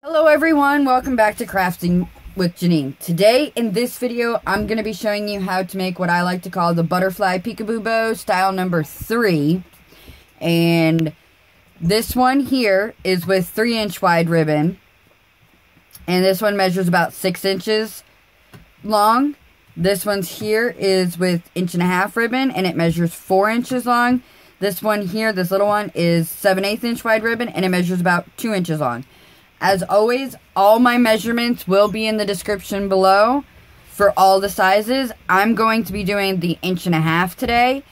Hello everyone, welcome back to Crafting with Janine. Today in this video I'm going to be showing you how to make what I like to call the butterfly peekaboo bow style number 3. And this one here is with 3-inch wide ribbon. And this one measures about 6 inches long. This one's here is with 1.5-inch ribbon and it measures 4 inches long. This one here, this little one, is 7/8 inch wide ribbon and it measures about 2 inches long. As always, all my measurements will be in the description below for all the sizes. I'm going to be doing the 1.5 inch today.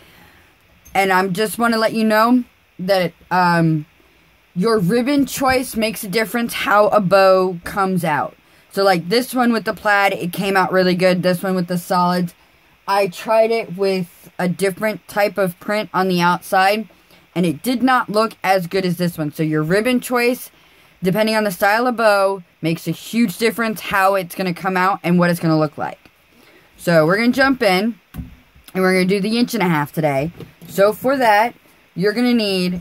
And I just want to let you know that your ribbon choice makes a difference how a bow comes out. So like this one with the plaid, it came out really good. This one with the solids, I tried it with a different type of print on the outside. And it did not look as good as this one. So your ribbon choice, depending on the style of bow, makes a huge difference how it's going to come out and what it's going to look like. So we're going to jump in and we're going to do the 1.5 inch today. So for that, you're going to need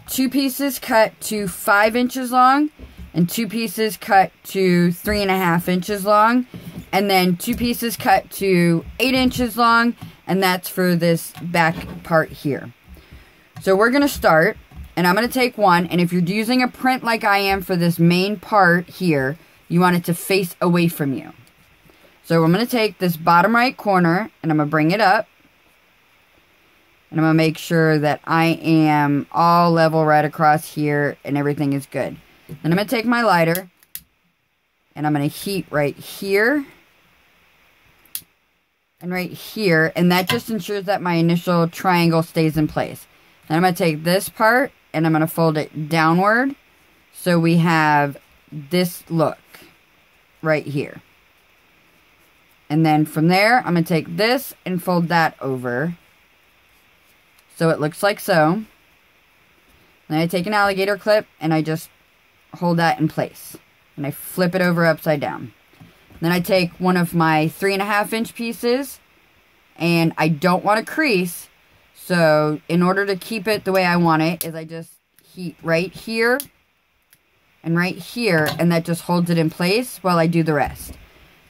2 pieces cut to 5 inches long and 2 pieces cut to 3.5 inches long. And then 2 pieces cut to 8 inches long, and that's for this back part here. So we're going to start. And I'm going to take one, and if you're using a print like I am for this main part here, you want it to face away from you. So I'm going to take this bottom right corner, and I'm going to bring it up. And I'm going to make sure that I am all level right across here, and everything is good. Then I'm going to take my lighter, and I'm going to heat right here, and right here, and that just ensures that my initial triangle stays in place. Then I'm going to take this part, and I'm going to fold it downward so we have this look right here. And then from there, I'm going to take this and fold that over so it looks like so. Then I take an alligator clip and I just hold that in place. And I flip it over upside down. Then I take one of my 3.5 inch pieces, and I don't want to crease. So, in order to keep it the way I want it, is I just heat right here and right here, and that just holds it in place while I do the rest.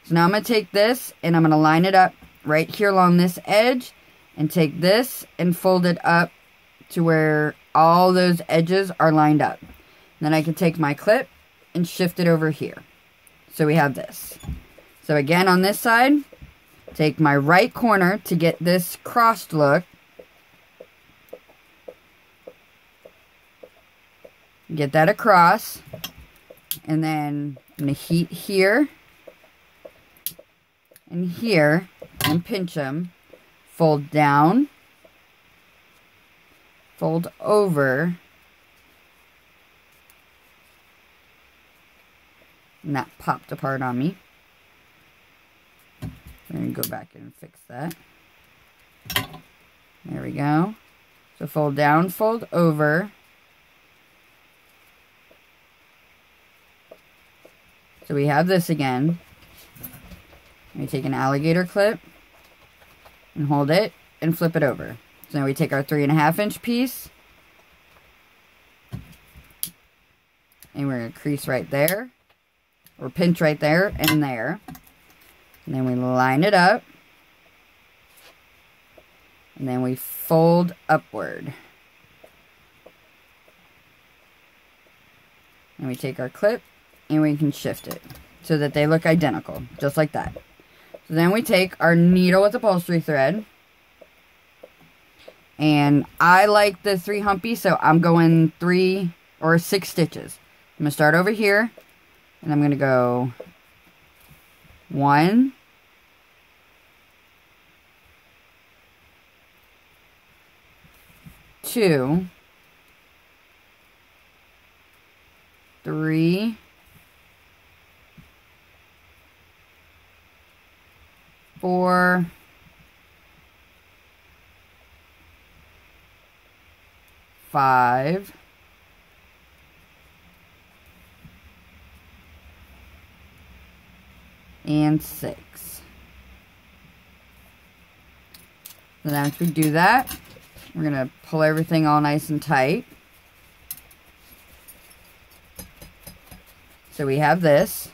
So now I'm going to take this, and I'm going to line it up right here along this edge, and take this and fold it up to where all those edges are lined up. And then I can take my clip and shift it over here. So we have this. So again, on this side, take my right corner to get this crossed look. Get that across, and then I'm going to heat here and here and pinch them, fold down, fold over, and that popped apart on me. I'm going to go back and fix that. There we go. So fold down, fold over. So we have this again. We take an alligator clip and hold it and flip it over. So now we take our 3.5 inch piece and we're going to crease right there, or pinch right there and there. And then we line it up. And then we fold upward. And we take our clip and we can shift it so that they look identical, just like that. So then we take our needle with upholstery thread. And I like the 3 humpy, so I'm going 3 or 6 stitches. I'm going to start over here, and I'm going to go 1, 2, 3, 4, 5, and 6. Then after we do that, we're going to pull everything all nice and tight. So we have this.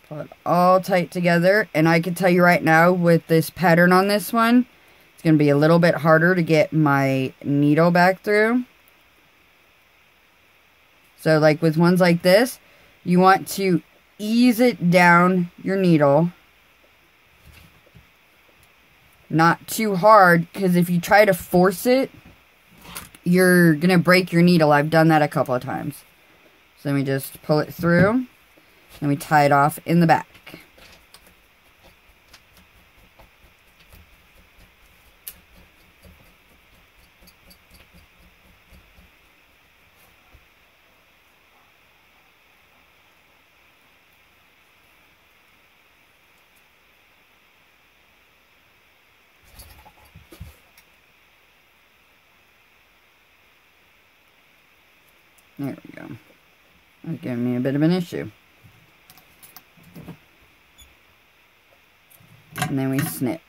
Pull it all tight together. And I can tell you right now, with this pattern on this one, it's going to be a little bit harder to get my needle back through. So like with ones like this, you want to ease it down your needle. Not too hard, because if you try to force it, you're going to break your needle. I've done that a couple of times. So let me just pull it through. And we tie it off in the back. There we go. That's giving me a bit of an issue. And then we snip.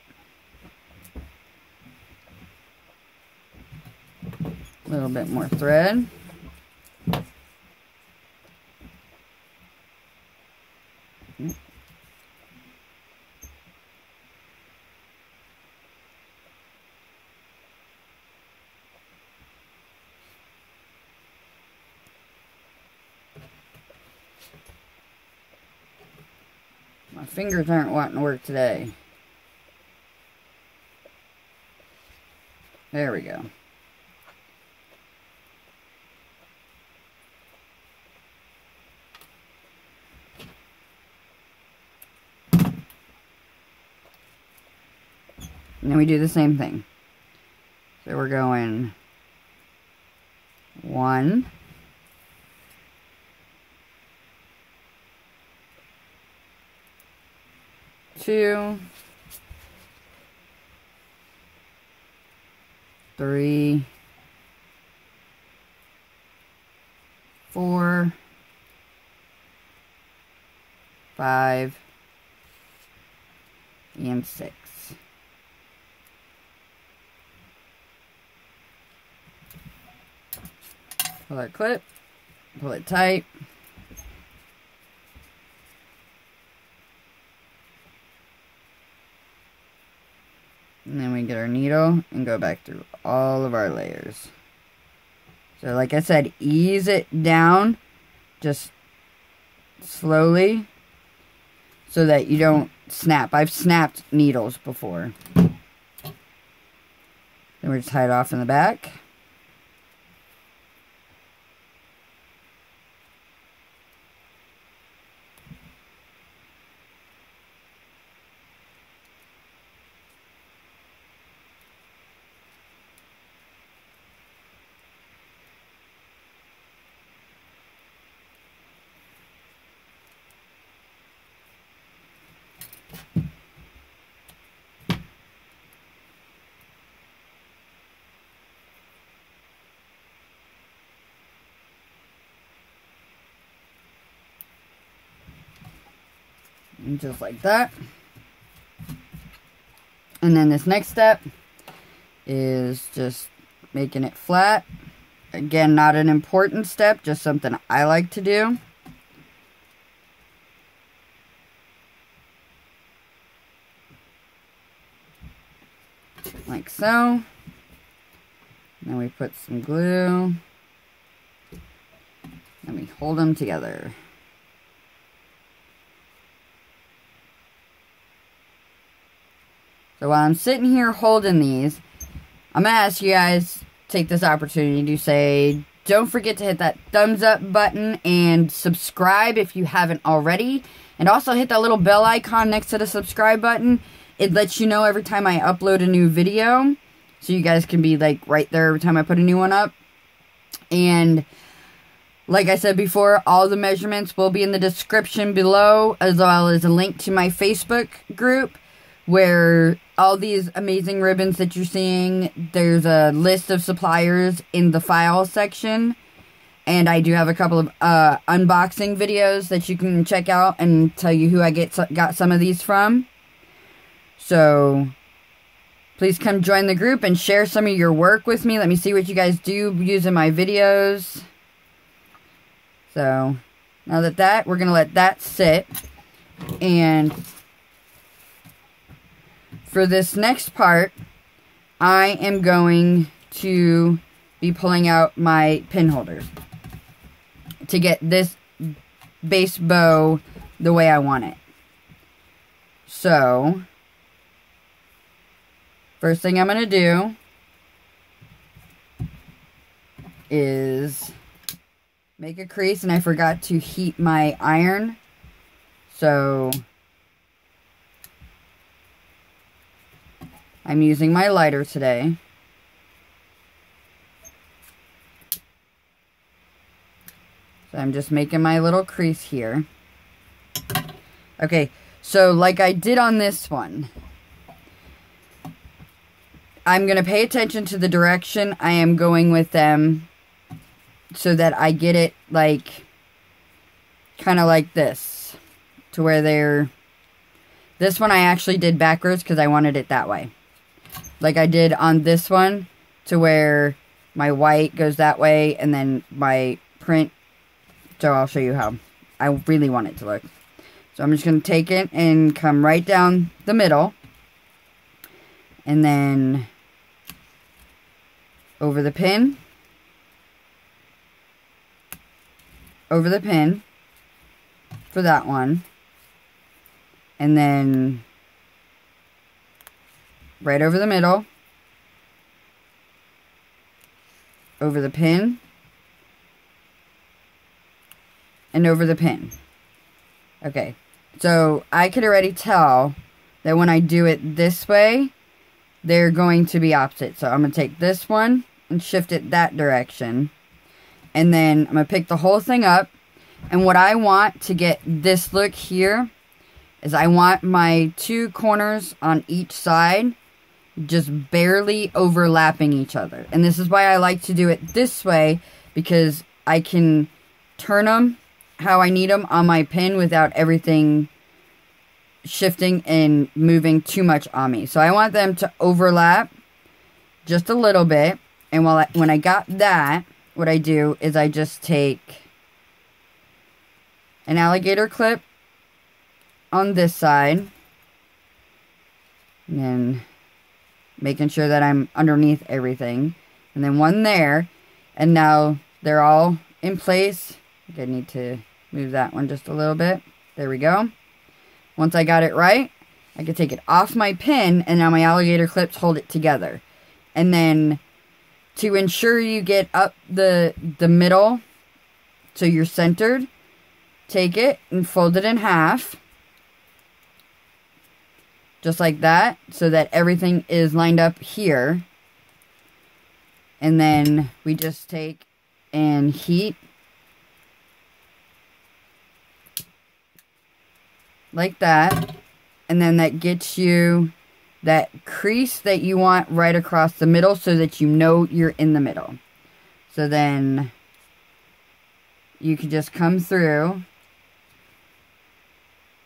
A little bit more thread. My fingers aren't wanting to work today. There we go. And then we do the same thing. So we're going 1, 2, 3, 4, 5, and 6. Pull our clip, pull it tight. And then we get our needle and go back through all of our layers. So like I said, ease it down just slowly so that you don't snap. I've snapped needles before. Then we're just tie it off in the back. And just like that. And then this next step is just making it flat. Again, not an important step, just something I like to do. Like so. Then we put some glue. And we hold them together. So while I'm sitting here holding these, I'm going to ask you guys, take this opportunity to say, don't forget to hit that thumbs up button and subscribe if you haven't already. And also hit that little bell icon next to the subscribe button. It lets you know every time I upload a new video. So you guys can be like right there every time I put a new one up. And like I said before, all the measurements will be in the description below, as well as a link to my Facebook group, where all these amazing ribbons that you're seeing, there's a list of suppliers in the file section. And I do have a couple of unboxing videos that you can check out and tell you who I got some of these from. So Please come join the group and share some of your work with me. Let me see what you guys do using my videos. So, now that we're going to let that sit. And for this next part, I am going to be pulling out my pin holders to get this base bow the way I want it. So, first thing I'm going to do is make a crease, and I forgot to heat my iron. So, I'm using my lighter today. So I'm just making my little crease here. Okay, so like I did on this one, I'm going to pay attention to the direction I am going with them so that I get it like, kind of like this, to where they're, this one I actually did backwards because I wanted it that way. Like I did on this one, to where my white goes that way and then my print. So I'll show you how I really want it to look. So I'm just going to take it and come right down the middle. And then over the pin. Over the pin for that one. And then right over the middle. Over the pin. And over the pin. Okay, so I could already tell that when I do it this way, they're going to be opposite. So I'm going to take this one and shift it that direction. And then I'm going to pick the whole thing up. And what I want to get this look here is I want my two corners on each side just barely overlapping each other. And this is why I like to do it this way, because I can turn them how I need them on my pin without everything shifting and moving too much on me. So I want them to overlap just a little bit. And when I got that, what I do is I just take an alligator clip on this side. And then making sure that I'm underneath everything. And then one there. And now they're all in place. I think I need to move that one just a little bit. There we go. Once I got it right, I can take it off my pin, and now my alligator clips hold it together. And then to ensure you get up the middle so you're centered, take it and fold it in half. Just like that, so that everything is lined up here. And then we just take and heat like that, and then that gets you that crease that you want right across the middle so that you know you're in the middle. So then you can just come through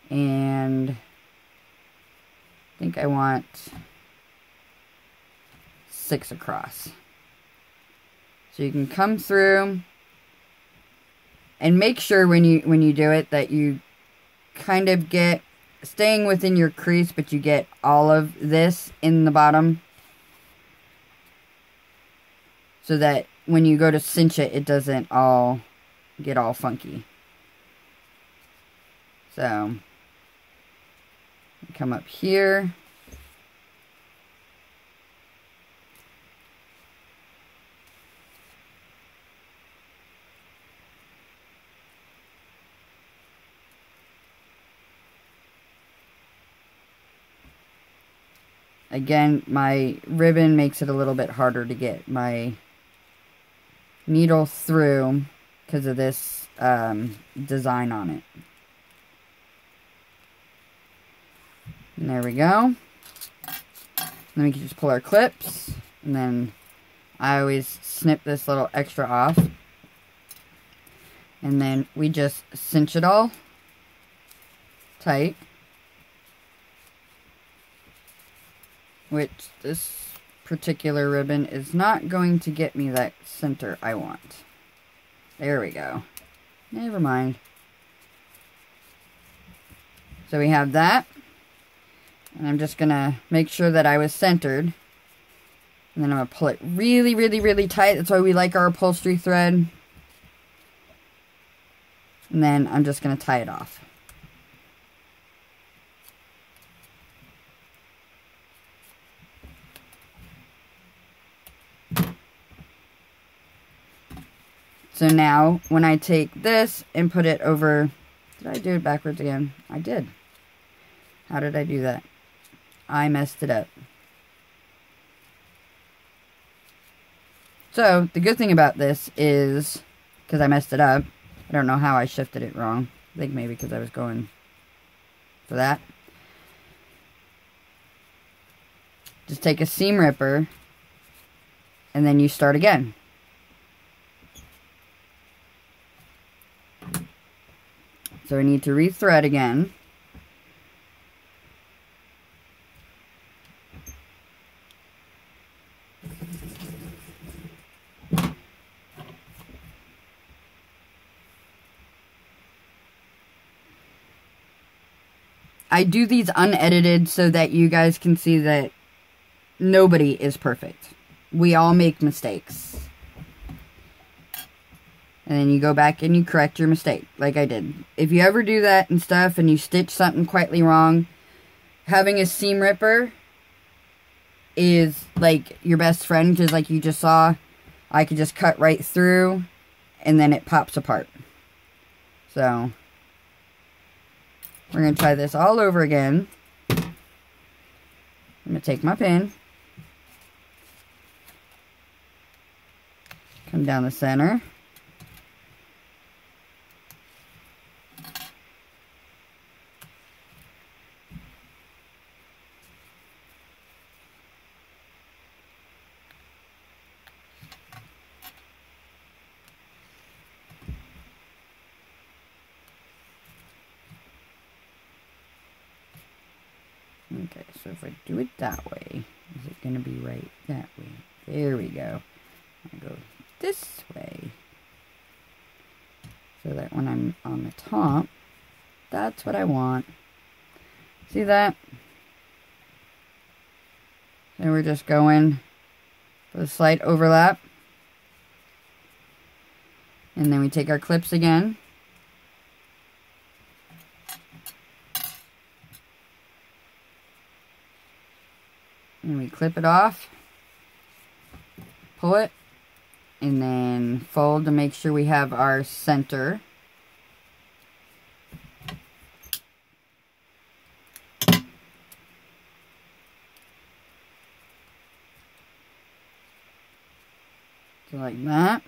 and I think I want 6 across. So you can come through and make sure when you do it that you kind of get staying within your crease, but you get all of this in the bottom so that when you go to cinch it, it doesn't all get all funky. So come up here. Again, my ribbon makes it a little bit harder to get my needle through because of this design on it. And there we go. Then we can just pull our clips, and then I always snip this little extra off. And then we just cinch it all tight. which this particular ribbon is not going to get me that center I want. There we go. Never mind. So we have that. And I'm just going to make sure that I was centered. And then I'm going to pull it really, really, really tight. That's why we like our upholstery thread. And then I'm just going to tie it off. So now, when I take this and put it over... Did I do it backwards again? I did. How did I do that? I messed it up. So, the good thing about this is, because I messed it up, I don't know how I shifted it wrong. I think maybe because I was going for that. Just take a seam ripper, and then you start again. So I need to rethread again. I do these unedited so that you guys can see that nobody is perfect. We all make mistakes. And then you go back and you correct your mistake, like I did. If you ever do that and stuff and you stitch something quietly wrong, having a seam ripper is like your best friend, because like you just saw, I could just cut right through and then it pops apart. So, we're going to try this all over again. I'm going to take my pin, come down the center. Okay, so if I do it that way, is it going to be right that way? There we go. I go this way. So that when I'm on the top, that's what I want. See that? And we're just going for a slight overlap. And then we take our clips again. And we clip it off, pull it, and then fold to make sure we have our center. So like that.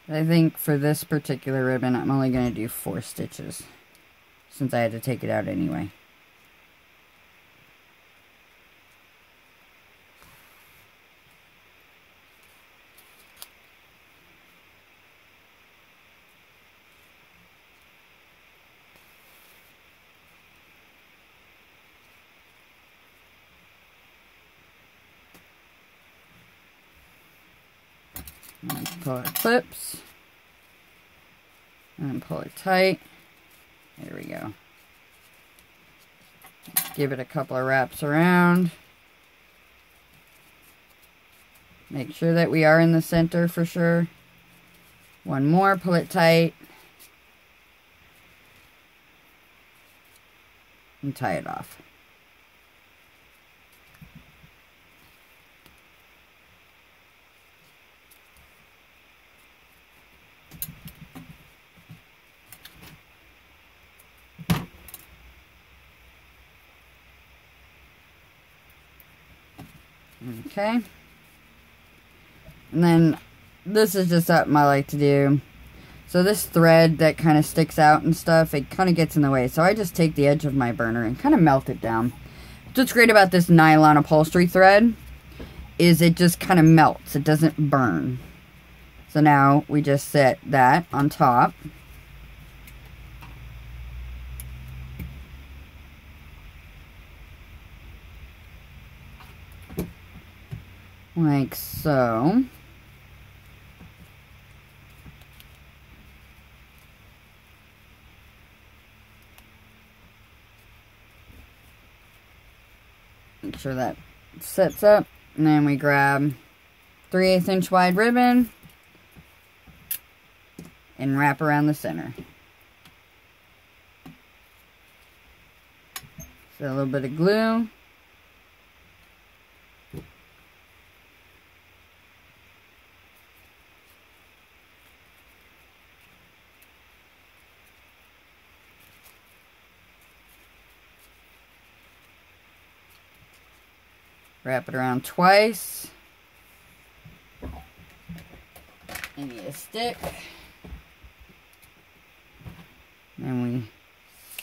I think for this particular ribbon, I'm only going to do 4 stitches, since I had to take it out anyway. Pull our clips and pull it tight. There we go. Give it a couple of wraps around. Make sure that we are in the center for sure. One more, pull it tight. And tie it off. Okay, and then this is just something I like to do. So this thread that kind of sticks out and stuff, it kind of gets in the way. So I just take the edge of my burner and kind of melt it down. What's great about this nylon upholstery thread is it just kind of melts. It doesn't burn. So now we just set that on top. Like so. Make sure that sets up. And then we grab 3/8 inch wide ribbon and wrap around the center. So a little bit of glue. Wrap it around twice. And need a stick. And we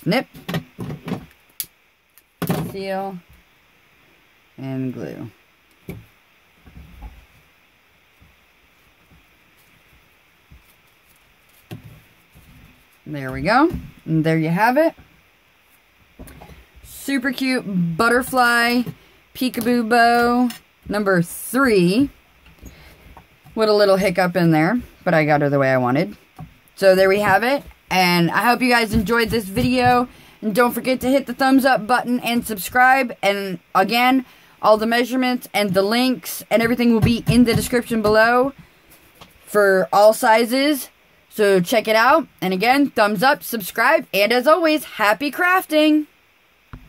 snip, seal, and glue. There we go. And there you have it. Super cute butterfly peekaboo bow number 3 with a little hiccup in there, but I got her the way I wanted. So there we have it, and I hope you guys enjoyed this video, and don't forget to hit the thumbs up button and subscribe. And again, all the measurements and the links and everything will be in the description below for all sizes, so check it out. And again, thumbs up, subscribe, and as always, happy crafting!